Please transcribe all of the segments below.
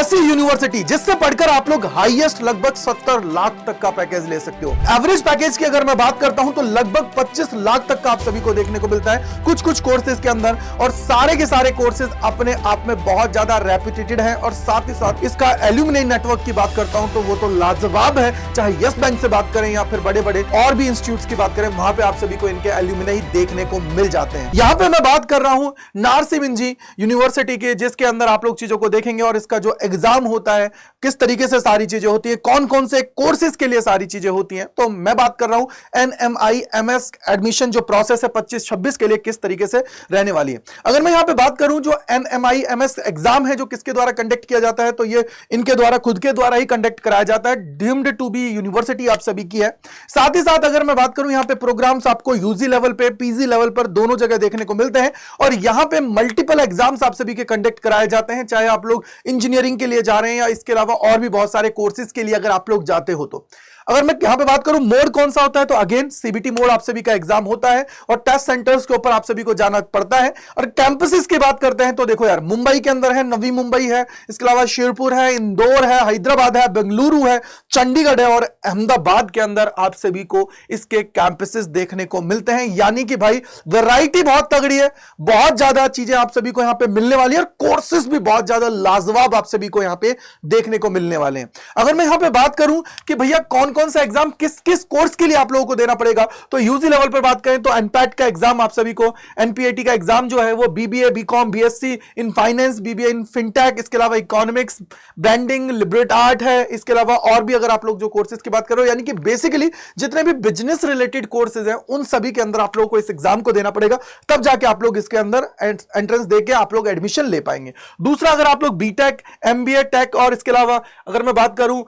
ऐसी यूनिवर्सिटी जिससे पढ़कर आप लोग हाईएस्ट लगभग 70 लाख तक का पैकेज ले सकते हो। एवरेज पैकेज की अगर मैं बात करता हूं तो लगभग 25 लाख तक का आप सभी को देखने को मिलता है कुछ कुछ कोर्सेज के अंदर, और सारे के सारे कोर्सेज अपने आप में बहुत ज्यादा रेप्यूटेटेड है। और साथ ही साथ इसका एल्यूमिनी नेटवर्क की बात करता हूं तो वो तो लाजवाब है, चाहे यस बैंक से बात करें या फिर बड़े बड़े और भी इंस्टीट्यूट्स की बात करें, वहां पे आप सभी को इनके एल्यूमिनी देखने को मिल जाते हैं। यहां पे मैं बात कर रहा हूं नारसिमिंजी यूनिवर्सिटी के, जिसके अंदर आप लोग चीजों को देखेंगे और इसका जो एग्जाम होता है किस तरीके से सारी चीजें होती है, कौन कौन से कोर्सेज के लिए सारी चीजें होती हैं। तो मैं बात कर रहा हूं NMIMS एडमिशन जो प्रोसेस है 25-26 के लिए किस तरीके से रहने वाली है। अगर मैं यहां पे बात करूं जो NMIMS एग्जाम है जो किसके द्वारा कंडक्ट किया जाता है, तो ये इनके द्वारा खुद के द्वारा ही कंडक्ट कराया जाता है, डीम्ड टू बी यूनिवर्सिटी आप सभी की है। साथ ही साथ अगर मैं बात करूं यहां पे प्रोग्राम्स आपको यूजी लेवल पे पीजी लेवल पर दोनों जगह देखने को मिलते हैं, और यहां पे मल्टीपल एग्जाम्स आप सभी के कंडक्ट कराए जाते हैं, चाहे आप लोग इंजीनियरिंग के लिए जा रहे हैं या इसके अलावा और भी बहुत सारे कोर्सेज के लिए अगर आप लोग जाते हो तो। अगर मैं यहां पे बात करूं मोड कौन सा होता है, तो अगेन सीबीटी मोड आप सभी का एग्जाम होता है और टेस्ट सेंटर्स के ऊपर आप सभी को जाना पड़ता है। और कैंपसेस की बात करते हैं तो देखो यार, मुंबई के अंदर है, नवी मुंबई है, इसके अलावा शेरपुर है, इंदौर है, हैदराबाद है, बेंगलुरु है, चंडीगढ़ है और अहमदाबाद के अंदर आप सभी को इसके कैंपसेस देखने को मिलते हैं। यानी कि भाई वैरायटी बहुत तगड़ी है, बहुत ज्यादा चीजें आप सभी को यहां पे मिलने वाली है और कोर्सेज भी बहुत ज्यादा लाजवाब आप सभी को यहां पे देखने को मिलने वाले हैं। अगर मैं यहां पे बात करूं कि भैया कौन कौन सा एग्जाम किस किस कोर्स के लिए आप लोगों को देना पड़ेगा, तो यूजी लेवल पर बात करें तो एनपैट का एग्जाम आप सभी को, एनपीएटी का एग्जाम जो है वो BBA, BCom, BSc in finance, BBA in fintech, इसके अलावा इकोनॉमिक्स, ब्रांडिंग, लिबरेट आर्ट है, इसके अलावा और भी अगर आप लोग जो कोर्सेज की बात करो, यानी कि बेसिकली जितने भी बिजनेस रिलेटेड कोर्सेज हैं उन सभी के अंदर आप लोगों को इस एग्जाम को देना पड़ेगा, तब जाके आप लोग इसके अंदर एंट्रेंस देके आप लोग एडमिशन ले पाएंगे। दूसरा, अगर आप लोग बीटेक, एमबीए, टेक और इसके अलावा अगर मैं बात करूं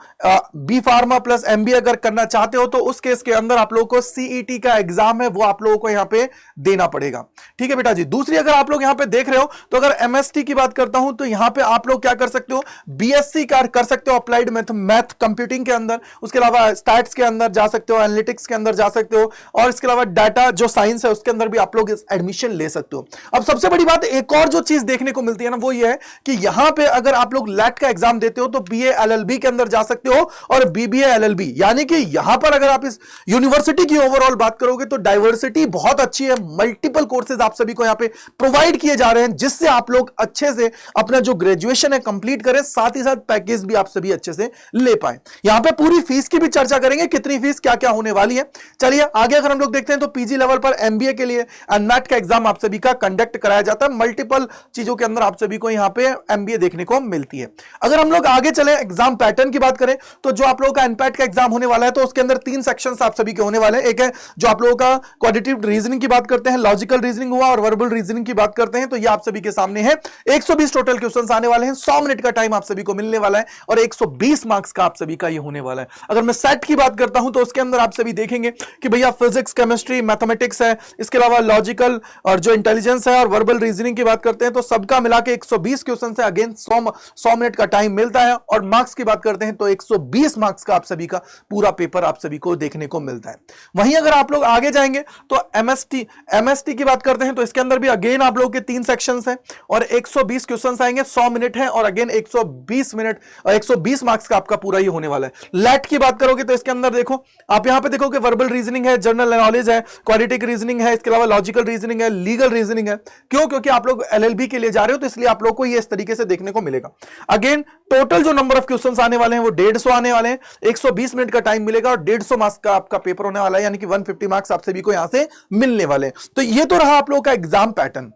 बी फार्मा प्लस एमबीए अगर करना चाहते हो तो उस केस के अंदर आप लोगों को सीईटी का एग्जाम है वो आप लोगों को यहां पे देना पड़ेगा। ठीक है बेटा जी। दूसरी, अगर आप लोग यहां पे देख रहे हो तो अगर एमएसटी की बात करता हूं तो यहां पे आप लोग क्या कर सकते हो, बीएससी कर सकते हो अप्लाइड मैथ कंप्यूटिंग के अंदर, उसके अलावा स्टैट्स के अंदर जा सकते हो, एनालिटिक्स के अंदर जा सकते हो और इसके अलावा डाटा जो साइंस है उसके अंदर भी आप लोग एडमिशन ले सकते हो। अब सबसे बड़ी बात एक और जो चीज देखने को मिलती है ना वो ये है कि यहां पे अगर आप लोग लैट का एग्जाम देते हो तो बीए एलएलबी के अंदर जा सकते हो और बीबीए एलएलबी, यानी कि यहां पर अगर आप इस यूनिवर्सिटी की ओवरऑल बात करोगे तो डाइवर्सिटी बहुत अच्छी है, मल्टीपल कोर्सेज आप सभी को यहां पे प्रोवाइड किए जा रहे हैं जिससे आप लोग अच्छे से अपना जो ग्रेजुएशन है कंप्लीट करें, साथ ही साथ पैकेज भी आप सभी अच्छे से ले पाए। यहां पे पूरी फीस की भी चर्चा करेंगे, कितनी फीस क्या क्या होने वाली है। चलिए आगे अगर हम लोग देखते हैं तो पीजी लेवल पर एमबीए के लिए एनमैट का एग्जाम आप सभी का कंडक्ट कराया जाता है, मल्टीपल चीजों के अंदर आप सभी को यहां पे एमबीए देखने को मिलती है। अगर हम लोग आगे चले एग्जाम पैटर्न की बात करें तो जो आप लोगों का एनपैट का एग्जाम होने वाला है तो उसके अंदर 3 सेक्शंस आप सभी के होने वाले हैं। एक है जो आप लोगों का क्वाड्रेटिव रीजनिंग की बात करते हैं, लॉजिकल रीजनिंग हुआ और वर्बल रीजनिंग की बात करते हैं, तो ये आप सभी के सामने है। 120 टोटल क्वेश्चंस आने वाले हैं, 100 मिनट का टाइम आप सभी को मिलने वाला है और 120 मार्क्स का आप सभी का ये होने वाला है। अगर मैं सेट की बात करता हूं तो उसके अंदर आप सभी देखेंगे कि भैया फिजिक्स, केमिस्ट्री, मैथमेटिक्स है, इसके अलावा लॉजिकल और जो इंटेलिजेंस है और वर्बल रीजनिंग की बात करते हैं तो सबका मिला के 120 क्वेश्चन है। अगेन 100 मिनट का टाइम मिलता है और मार्क्स की बात करते हैं तो 120 मार्क्स का आप सभी का पूरा पेपर आप सभी को देखने को मिलता है। वहीं अगर आप लोग आगे जाएंगे तो एमएसटी की बात करते हैं तो इसके अंदर भी अगेन आप लोगों के 3 सेक्शंस हैं और 120 क्वेश्चंस आएंगे, 100 मिनट है और अगेन 120 मिनट और 120 मार्क्स का आपका पूरा ही होने वाला है। लैट की बात करोगे तो इसके अंदर देखो आप यहां पे देखो कि वर्बल रीजनिंग है, जनरल नॉलेज है, क्वाड्रेटिक रीजनिंग है, इसके अलावा लॉजिकल रीजनिंग है, लीगल रीजनिंग है। क्यों? क्योंकि आप लोग एलएलबी के लिए जा रहे हो तो इसलिए आप लोग को ये इस तरीके से देखने को मिलेगा। अगेन टोटल जो नंबर ऑफ क्वेश्चंस आने वाले हैं वो 150 आने वाले हैं, 120 मिनट का टाइम मिलेगा और 150 मार्क्स का आपका पेपर होने वाला है, यानी कि 150 मार्क्स आप सभी को यहां से मिलने वाले हैं। तो ये तो रहा आप लोगों का एग्जाम पैटर्न।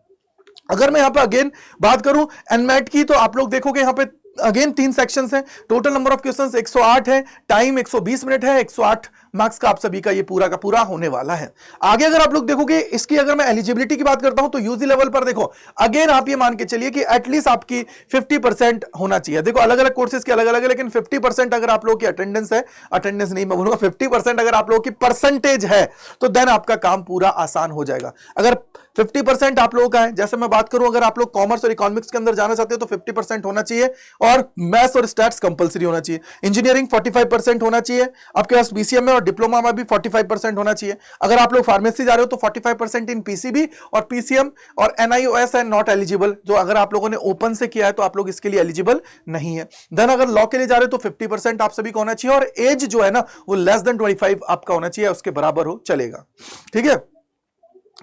अगर मैं यहां पे अगेन बात करूं एनमैट की तो आप लोग देखोगे यहां पे अगेन 3 सेक्शंस हैं, टोटल नंबर ऑफ क्वेश्चंस 108 है, टाइम 120 मिनट है, 108 मार्क्स का आप सभी का ये पूरा का पूरा होने वाला है। आगे अगर आप लोग देखोगे इसकी अगर मैं एलिजिबिलिटी की बात करता हूं तो यूजी लेवल पर देखो अगेन आप ये मान के चलिए कि एटलीस्ट आपकी 50% होना चाहिए। देखो अलग अलग कोर्सेज के अलग अलग है, लेकिन 50% अगर आप लोगों की अटेंडेंस है, अटेंडेंस नहीं मैं बोलूंगा 50% अगर आप लोगों की परसेंटेज है तो देन आपका काम पूरा आसान हो जाएगा। अगर 50% आप लोगों का है। जैसे मैं बात करूं, अगर आप लोग कॉमर्स और इकोनॉमिक्स के अंदर जाना चाहते हो तो 50% होना चाहिए, और मैथ्स और स्टैट्स कंपलसरी होना चाहिए। इंजीनियरिंग 45% होना चाहिए आपके पास, बीसीएम में और डिप्लोमा में भी 45% होना चाहिए। अगर आप लोग फार्मेसी जा रहे हो तो 45% इन पीसीबी और पीसीएम, और एनआईओएस है नॉट एलिजिबल, जो अगर आप लोगों ने ओपन से किया है तो आप लोग इसके लिए एलिजिबल नहीं है। देन अगर लॉ के लिए जा रहे हो तो 50% आप सभी को होना चाहिए, और एज जो है ना वो लेस देन 25 आपका होना चाहिए, उसके बराबर हो चलेगा। ठीक है।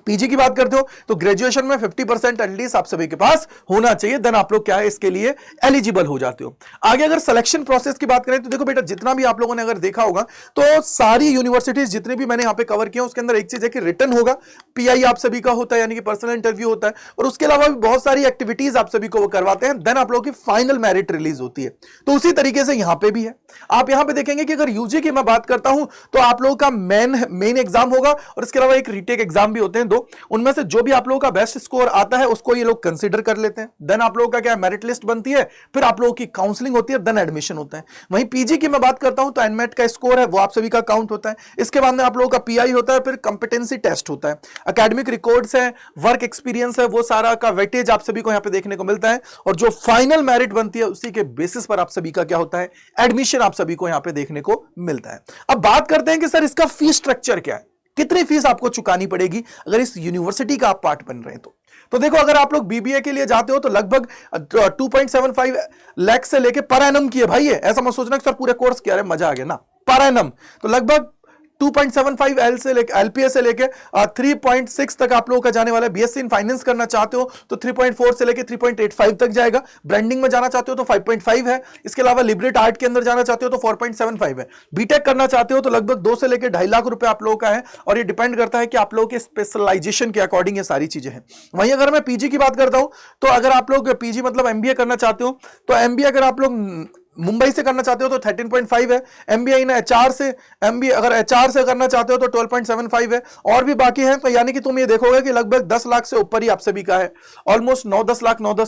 पीजी की बात करते हो तो ग्रेजुएशन में 50% एटलीस्ट आप सभी के पास होना चाहिए, देन आप लोग क्या है इसके लिए एलिजिबल हो जाते हो। आगे अगर सिलेक्शन प्रोसेस की बात करें तो देखो बेटा, जितना भी आप लोगों ने अगर देखा होगा तो सारी यूनिवर्सिटीज जितने भी मैंने यहां पे कवर किया उसके अंदर एक चीज है कि रिटन होगा, पीआई आप सभी का होता है, यानी कि पर्सनल इंटरव्यू होता है, और उसके अलावा भी बहुत सारी एक्टिविटीज आप सभी को वो करवाते हैं, देन आप लोगों की फाइनल मेरिट रिलीज होती है। तो उसी तरीके से यहां पे भी है। आप यहां पे देखेंगे कि अगर यूजी की मैं बात करता हूं तो आप लोगों का मेन एग्जाम होगा, और इसके अलावा एक रीटेक एग्जाम भी होते हैं दो, उनमें से जो भी आप लोगों का बेस्ट स्कोर आता है उसको ये लोग कंसीडर कर लेते हैं। देन आप लोगों का क्या मेरिट लिस्ट बनती है, फिर आप लोगों की काउंसलिंग होती है, देन एडमिशन होता है। वहीं पीजी की मैं बात करता हूं तो एनमेट का स्कोर है वो आप सभी का काउंट होता है, इसके बाद में आप लोगों का पीआई होता है, फिर कंपिटेंसी टेस्ट होता है, एकेडमिक रिकॉर्ड्स है, वर्क एक्सपीरियंस है, वो सारा का वेटेज आप सभी को यहां पे देखने को मिलता है, और जो फाइनल मेरिट बनती है उसी के बेसिस पर आप सभी का क्या होता है, एडमिशन आप सभी को यहां पे देखने को मिलता है। अब बात करते हैं कि सर इसका फीस स्ट्रक्चर क्या है, कितनी फीस आपको चुकानी पड़ेगी अगर इस यूनिवर्सिटी का आप पार्ट बन रहे हैं तो देखो, अगर आप लोग बीबीए के लिए जाते हो तो लगभग 2.75 लाख से लेके पर एनम की है भाई। है ऐसा मत सोचना कि सर पूरे कोर्स किया, मजा आ गया ना, पर एनम तो लगभग 2.75 एल से लेके एलपीए से लेके 3.6 तक आप लोगों का जाने वाला है। बीएससी इन फाइनेंस करना चाहते हो तो 3.4 से लेके 3.85 तक जाएगा। ब्रांडिंग में जाना चाहते हो तो 5.5 है। इसके अलावा लिबरेट आर्ट के अंदर जाना चाहते हो तो 4.75 है। बीटेक करना चाहते हो तो लगभग 2 से लेके 2.5 लाख रुपए आप लोगों का है, और ये डिपेंड करता है कि आप लोगों के स्पेशलाइजेशन के अकॉर्डिंग ये सारी चीजें हैं। वहीं अगर मैं पीजी की बात करता हूं तो अगर आप लोग पीजी मतलब एमबीए करना चाहते हो तो एमबीए अगर आप लोग मुंबई से करना चाहते हो तो 13.5 है। एमबीए इन एचआर से, एमबीए अगर एचआर से करना चाहते हो तो 12.75 है, और भी बाकी है। तो यानी कि तुम ये देखोगे कि लगभग 10 लाख से ऊपर ही आप सभी का है, ऑलमोस्ट 9-10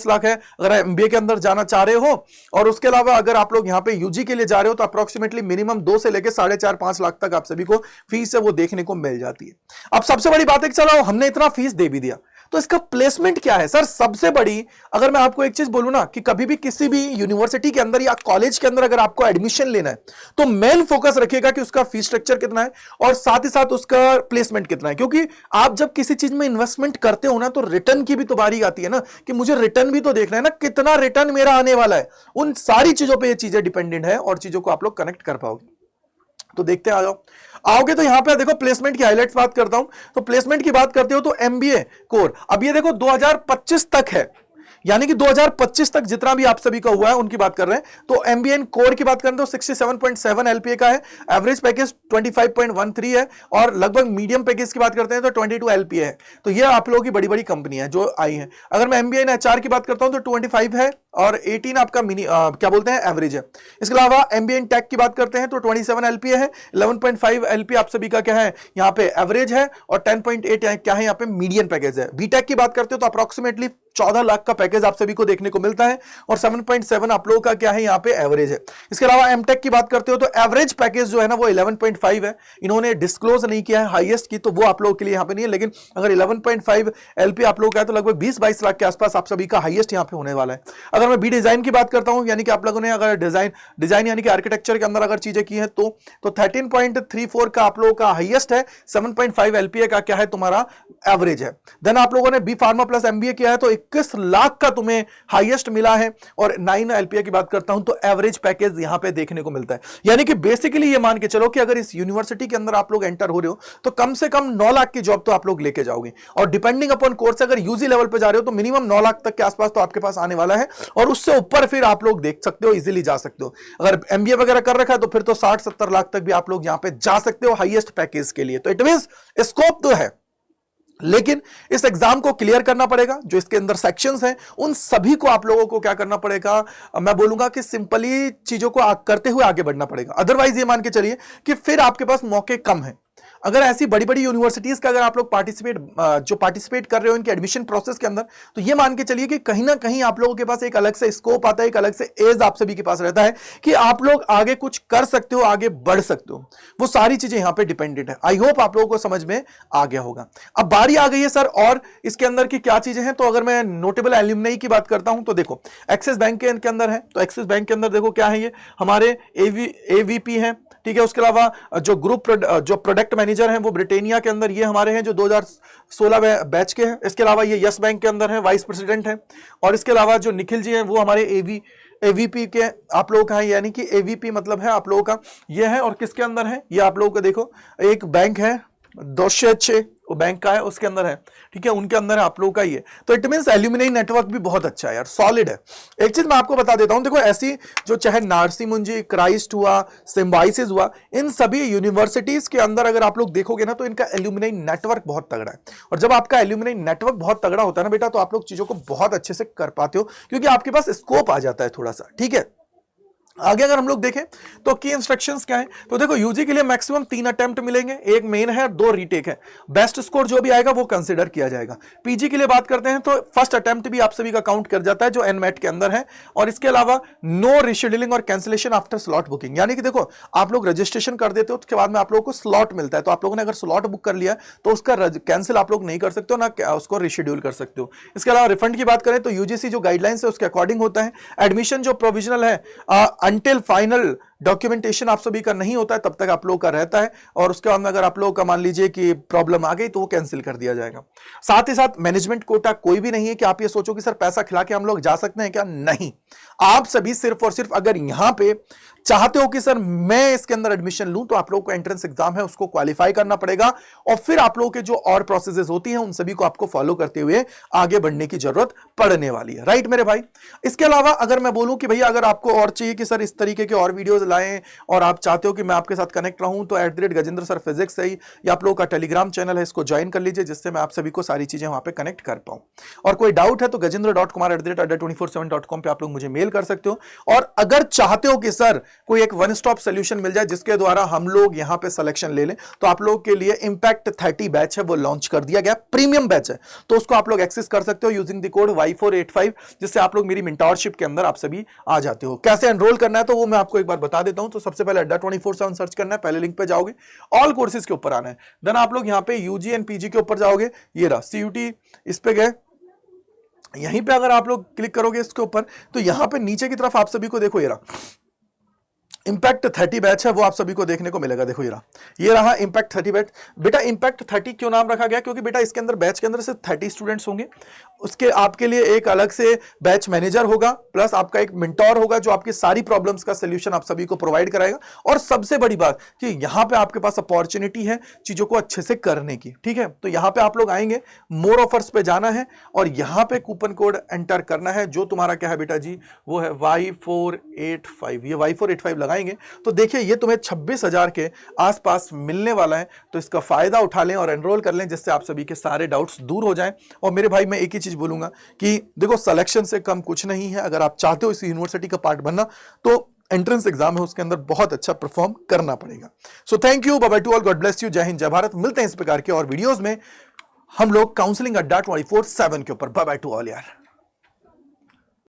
लाख है अगर एमबीए के अंदर जाना चाह रहे हो। और उसके अलावा अगर आप लोग यहाँ पे यूजी के लिए जा रहे हो तो अप्रोक्सीमेटली मिनिमम 2 से लेकर 4.5-5 लाख तक आप सभी को फीस है वो देखने को मिल जाती है। अब सबसे बड़ी बात है कि चलो हमने इतना फीस दे भी दिया तो इसका प्लेसमेंट क्या है सर। सबसे बड़ी अगर मैं आपको एक चीज बोलूं ना कि कभी भी किसी भी यूनिवर्सिटी के अंदर या कॉलेज के अंदर अगर आपको एडमिशन लेना है तो मेन फोकस रखिएगा कि उसका फीस स्ट्रक्चर कितना है और साथ ही साथ उसका प्लेसमेंट कितना है। क्योंकि आप जब किसी चीज में इन्वेस्टमेंट करते हो ना तो रिटर्न की भी तो बारी आती है ना, कि मुझे रिटर्न भी तो देखना है ना, कितना रिटर्न मेरा आने वाला है। उन सारी चीजों पर यह चीजें डिपेंडेंट है और चीजों को आप लोग कनेक्ट कर पाओगे। तो देखते हैं, आ जाओ आओगे तो यहां पे देखो प्लेसमेंट की हाइलाइट्स बात करता हूं। तो प्लेसमेंट की बात करते हो तो एमबीए कोर अब ये देखो 2025 तक है, यानी कि 2025 तक जितना भी आप सभी का हुआ है उनकी बात कर रहे हैं। तो एमबीए कोर की बात करें तो 67.7 एलपीए का है, एवरेज पैकेज 25.13 है, और लगभग मीडियम पैकेज की बात करते हैं तो 22 एलपीए है। तो ये आप लोगों की बड़ी बड़ी कंपनी है जो आई है। अगर मैं एमबीए इन एचआर की बात करता हूं तो 25 है और 18 आपका क्या बोलते हैं एवरेज है। इसके अलावा एमबीए इन टेक की बात करते हैं तो 27 एलपीए है, 11.5 एलपीए आप सभी का क्या है यहाँ पे एवरेज है, और 10.8 क्या है यहाँ पे मीडियम पैकेज है। बीटेक की बात करते हो तो अप्रोक्सीमेटली 14 लाख का पैकेज आप सभी को देखने को मिलता है, और 7.7 आप लोगों का क्या है यहाँ पे एवरेज है। इसके अलावा एमटेक की बात करते हो तो एवरेज पैकेज जो है ना वो 11.5 है। इन्होंने डिस्क्लोज नहीं किया है हाईएस्ट की, तो वो आप लोगों के लिए यहाँ पे नहीं है, लेकिन अगर 11.5 एलपी आप लोगों का है तो लगभग 20-22 लाख के आसपास आप सभी का हाईएस्ट यहाँ पे होने वाला है। अगर मैं बी डिजाइन की बात करता हूं, यानी कि आप लोगों ने अगर डिजाइन यानी कि आर्किटेक्चर के अंदर अगर चीजें की हैं तो 13.34 का आप लोगों का हाईएस्ट है, 7.5 एलपीए का क्या है तुम्हारा एवरेज है। देन आप लोगों ने बी फार्मा प्लस एमबीए किया है तो 21 लाख का तुम्हें हाईएस्ट मिला है, और 9 एलपीए की बात करता हूं तो एवरेज पैकेज यहां पे देखने को मिलता है। यानी कि बेसिकली ये मान के चलो कि अगर इस यूनिवर्सिटी के अंदर आप लोग एंटर हो रहे हो तो कम से कम 9 लाख की जॉब तो आप लोग लेके जाओगे, और डिपेंडिंग अपॉन कोर्स अगर यूजी लेवल पे जा रहे हो तो मिनिमम 9 लाख तक के आसपास तो आपके पास आने वाला है, और उससे ऊपर फिर आप लोग देख सकते हो, इजीली जा सकते हो। अगर एमबीए वगैरह कर रखा है तो फिर तो 60-70 लाख तक भी आप लोग यहां पे जा सकते हो हाईएस्ट पैकेज के लिए। तो इट मींस स्कोप तो है, लेकिन इस एग्जाम को क्लियर करना पड़ेगा। जो इसके अंदर सेक्शंस हैं उन सभी को आप लोगों को क्या करना पड़ेगा, मैं बोलूंगा कि सिंपली चीजों को करते हुए आगे बढ़ना पड़ेगा। अदरवाइज ये मान के चलिए कि फिर आपके पास मौके कम है। अगर ऐसी बड़ी बड़ी यूनिवर्सिटीज का अगर आप लोग पार्टिसिपेट कर रहे हो इनके एडमिशन प्रोसेस के अंदर, तो ये मान के चलिए कि कहीं ना कहीं आप लोगों के पास एक अलग से स्कोप आता है, एक अलग से एज आप सभी के पास रहता है कि आप लोग आगे कुछ कर सकते हो, आगे बढ़ सकते हो। वो सारी चीजें यहां पे डिपेंडेंट है। आई होप आप लोगों को समझ में आ गया होगा। अब बारी आ गई है सर और इसके अंदर की क्या चीजें हैं। तो अगर मैं नोटेबल एल्यूमनाई की बात करता हूं तो देखो एक्सिस बैंक के अंदर है, तो एक्सिस बैंक के अंदर देखो क्या है, ये हमारे एवीपी है, ठीक है। उसके अलावा जो जो प्रोडक्ट मैनेजर हैं वो ब्रिटेनिया के अंदर ये हमारे हैं जो 2016 बैच के हैं। इसके अलावा ये यस बैंक के अंदर है, वाइस प्रेसिडेंट हैं। और इसके अलावा जो निखिल जी हैं वो हमारे एवीपी के आप लोगों का है, यानी कि एवीपी मतलब है आप लोगों का ये है। और किसके अंदर है ये आप लोगों का देखो, एक बैंक है दोषे वो बैंक का है, उसके अंदर है, ठीक है, उनके अंदर है आप लोगों का ये। तो इट मींस एल्यूमिनाई नेटवर्क भी बहुत अच्छा है यार, सॉलिड है। एक चीज मैं आपको बता देता हूं, देखो ऐसी जो चाहे नार्सी मुंजी, क्राइस्ट हुआ, सिम्बाइसिस हुआ, इन सभी यूनिवर्सिटीज के अंदर अगर आप लोग देखोगे ना तो इनका एल्यूमिनाई नेटवर्क बहुत तगड़ा है। और जब आपका एल्यूमिनाई नेटवर्क बहुत तगड़ा होता है ना बेटा, तो आप लोग चीजों को बहुत अच्छे से कर पाते हो, क्योंकि आपके पास स्कोप आ जाता है थोड़ा सा, ठीक है। आगे अगर हम लोग देखें तो की इंस्ट्रक्शंस क्या है, तो देखो यूजी के लिए मैक्सिमम 3 अटेम्प्ट मिलेंगे, एक मेन है, 2 रीटेक है। बेस्ट स्कोर जो भी आएगा वो कंसीडर किया जाएगा। पीजी के लिए बात करते हैं तो फर्स्ट अटेम्प्ट भी आप सभी का काउंट कर जाता है जो एनमेट के अंदर है। और इसके अलावा नो रिशेड्यूलिंग और कैंसिलेशन आफ्टर स्लॉट बुकिंग, यानी कि देखो आप लोग रजिस्ट्रेशन कर देते हो, उसके बाद में आप लोगों को स्लॉट मिलता है, तो आप लोगों ने अगर स्लॉट बुक कर लिया तो उसका कैंसिल आप लोग नहीं कर सकते हो ना उसको रिशेड्यूल कर सकते हो। इसके अलावा रिफंड की बात करें तो यूजीसी जो गाइडलाइंस है उसके अकॉर्डिंग होता है। एडमिशन जो प्रोविजनल है अंटिल फाइनल डॉक्यूमेंटेशन आप सभी का नहीं होता है तब तक आप लोगों का रहता है। और उसके बाद में अगर आप लोगों का मान लीजिए कि प्रॉब्लम आ गई तो वो कैंसिल कर दिया जाएगा। साथ ही साथ मैनेजमेंट कोटा कोई भी नहीं है कि आप ये सोचो कि सर पैसा खिला के हम लोग जा सकते हैं क्या, नहीं। आप सभी सिर्फ और सिर्फ अगर यहां पे चाहते हो कि सर मैं इसके अंदर एडमिशन लूं, तो आप लोगों को एंट्रेंस एग्जाम है उसको क्वालिफाई करना पड़ेगा और फिर आप लोगों के जो और प्रोसेसेस होती हैं उन सभी को आपको फॉलो करते हुए आगे बढ़ने की जरूरत पड़ने वाली है, राइट मेरे भाई। इसके अलावा अगर मैं बोलूं कि भैया अगर आपको और चाहिए कि सर इस तरीके के और वीडियोस लाएं और आप चाहते हो कि मैं आपके साथ कनेक्ट रहूं, तो @गजेंद्र सर फिजिक्स है या आप लोगों का टेलीग्राम चैनल है, इसको ज्वाइन कर लीजिए, जिससे मैं आप सभी को सारी चीजें वहां पे कनेक्ट कर पाऊं। और कोई डाउट है तो gajendra.kumar@247.com पे आप लोग मुझे मेल कर सकते हो। और अगर चाहते हो कि सर कोई एक वन स्टॉप सोल्यूशन मिल जाए जिसके द्वारा हम लोग यहां पे सिलेक्शन ले लें, तो आप लोगों के लिए इंपैक्ट 30 बैच है वो लॉन्च कर दिया गया, प्रीमियम बैच है, तो उसको आप लोग एक्सेस कर सकते हो यूजिंग द कोड Y485, जिससे आप लोग मेरी मेंटरशिप के अंदर आप सभी आ जाते हो। कैसे एनरोल करना है तो वो मैं आपको एक बार बता देता हूं। तो सबसे पहले अड्डा247 सर्च करना है, पहले लिंक पे जाओगे, ऑल कोर्सेज के ऊपर आना है, देन आप लोग यहां पे यूजी एंड पीजी के ऊपर जाओगे, ये रहा सीयूटी, इस पे गए, यहीं पे अगर आप लोग क्लिक करोगे इसके ऊपर तो यहां पे नीचे की तरफ आप सभी को देखो ये रहा इंपैक्ट 30 बैच है वो आप सभी को देखने को मिलेगा। देखो ये रहा इंपैक्ट 30 बैच। बेटा इंपैक्ट 30 क्यों नाम रखा गया, क्योंकि बेटा इसके अंदर बैच के अंदर सिर्फ 30 स्टूडेंट्स होंगे, उसके आपके लिए एक अलग से बैच मैनेजर होगा, प्लस आपका एक मेंटोर होगा जो आपकी सारी प्रॉब्लम्स का सोल्यूशन आप सभी को प्रोवाइड कराएगा। और सबसे बड़ी बात कि यहां पे आपके पास अपॉर्चुनिटी है चीजों को अच्छे से करने की, ठीक है। तो यहां पे आप लोग आएंगे, मोर ऑफर्स पे जाना है और यहां पे कूपन कोड एंटर करना है, जो तुम्हारा क्या है बेटा जी, वो है Y485। ये Y485 लगाएंगे तो देखिए ये तुम्हें 26,000 के आसपास मिलने वाला है। तो इसका फायदा उठा लें और एनरोल कर लें, जिससे आप सभी के सारे डाउट्स दूर हो जाएं। और मेरे भाई मैं एक ही चीज बोलूंगा कि देखो सिलेक्शन से कम कुछ नहीं है। अगर आप चाहते हो इस यूनिवर्सिटी का पार्ट बनना तो एंट्रेंस एग्जाम है उसके अंदर बहुत अच्छा परफॉर्म करना पड़ेगा। So thank you, bye bye to all, God bless you, जय हिंद जय भारत। मिलते हैं इस प्रकार के और वीडियोस में हम लोग काउंसलिंग अड्डा 24/7 के ऊपर। बाय बाय टू ऑल यार।